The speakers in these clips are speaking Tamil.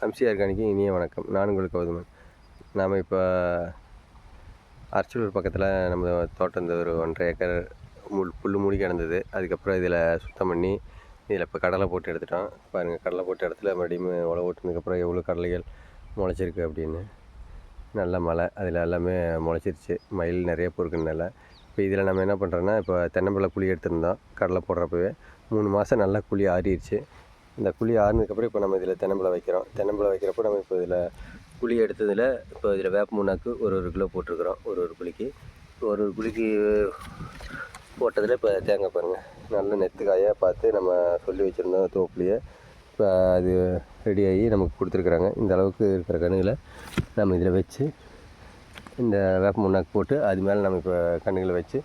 ஹம்சி ஆர்கானிக்கு இனிய வணக்கம். நான் உங்களுக்கு கௌதமன். நாம் இப்போ அரச்சலூர் பக்கத்தில் நம்ம தோட்டம் இந்த ஒரு 1.5 ஏக்கர் புல் மூடி கிடந்தது. அதுக்கப்புறம் இதில் சுத்தம் பண்ணி இதில் இப்போ கடலை போட்டு எடுத்துட்டோம். பாருங்கள், கடலை போட்ட இடத்துல மறுபடியும் உழவு ஓட்டுனதுக்கப்புறம் எவ்வளோ கடலைகள் முளைச்சிருக்கு அப்படின்னு. நல்ல மழை, அதில் எல்லாமே முளைச்சிருச்சு. மயில் நிறைய பொறுக்குனால இப்போ இதில் நம்ம என்ன பண்ணுறோன்னா, இப்போ தென்னம்பிள்ளை குழி எடுத்துருந்தோம். கடலை போடுறப்பவே 3 மாதம் நல்லா குழி ஆறிடுச்சு. இந்த குழி ஆறுனதுக்கப்புறம் இப்போ நம்ம இதில் தென்னம்பிள்ளை வைக்கிறோம். தென்னம்பிள்ளை வைக்கிறப்போ நம்ம இப்போ இதில் குழி எடுத்ததில் இப்போ இதில் வேப்ப முன்னாக்கு ஒரு கிலோ போட்டிருக்கிறோம். ஒரு குழிக்கு போட்டதில் இப்போ தேங்காய் பாருங்கள், நல்ல நெத்துக்காயாக பார்த்து நம்ம சொல்லி வச்சுருந்தோம் தோப்புலையே. இப்போ அது ரெடியாகி நமக்கு கொடுத்துருக்குறாங்க. இந்த அளவுக்கு இருக்கிற கன்றுகளை நம்ம இதில் வச்சு இந்த வேப்ப முன்னாக்கு போட்டு அது மேலே நம்ம இப்போ கன்றுகளை வச்சு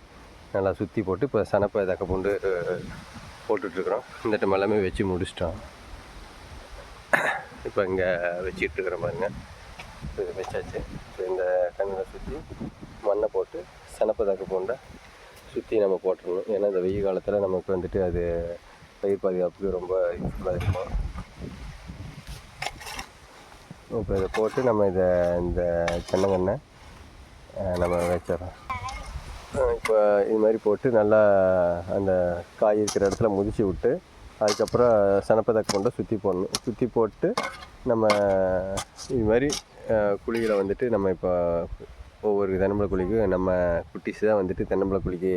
நல்லா சுற்றி போட்டு இப்போ சனப்பை தக்க பூண்டு போட்டுட்ருக்குறோம். இந்த டைம் எல்லாமே வச்சு முடிச்சிட்டோம். இப்போ இங்கே வச்சிட்ருக்குறோம் பாருங்கள். இது வச்சாச்சு. இப்போ இந்த கண்ணில் சுற்றி மண்ணை போட்டு சனப்பை பூண்டை சுற்றி நம்ம போட்டுடணும். ஏன்னா இந்த வெயில் காலத்தில் நமக்கு வந்துட்டு அது பயிர் பாதுகாப்புக்கு ரொம்ப யூஸ்ஃபுல்லாக இருக்கும். இப்போ இதை போட்டு நம்ம இந்த தென்னங்கன்னை நம்ம வச்சிடறோம். இப்போ இது மாதிரி போட்டு நல்லா அந்த காய் இருக்கிற இடத்துல முதிச்சு விட்டு அதுக்கப்புறம் சனப்பை பூண்டை சுற்றி போடணும். சுற்றி போட்டு நம்ம இது மாதிரி குழிகளை வந்துட்டு நம்ம இப்போ ஒவ்வொரு தென்னம்பிள்ளை குழிக்கு நம்ம குட்டிஸ் தான் வந்துட்டு தென்னம்பிள்ளை குழிக்கு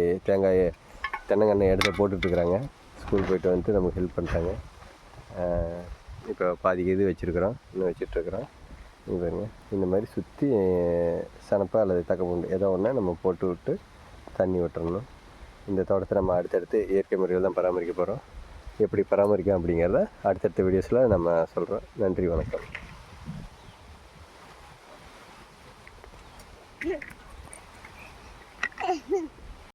தென்னங்கண்ணை எடுத்து போட்டுட்ருக்குறாங்க. ஸ்கூல் போய்ட்டு வந்துட்டு நமக்கு ஹெல்ப் பண்ணிட்டாங்க. இப்போ பாதிக்கு இது வச்சுருக்குறோம், இன்னும் வச்சிட்ருக்குறோம். இது பாருங்க, இந்த மாதிரி சுற்றி சனப்பை அல்லது தக்கப்பூண்டு ஏதோ ஒன்று நம்ம போட்டு விட்டு தண்ணி விட்டுறணும். இந்த தோட்டத்தை நம்ம அடுத்தடுத்து இயற்கை முறையில் தான் பராமரிக்க போகிறோம். எப்படி பராமரிக்கும் அப்படிங்கிறத அடுத்தடுத்த வீடியோஸில் நம்ம சொல்கிறோம். நன்றி, வணக்கம். Yeah.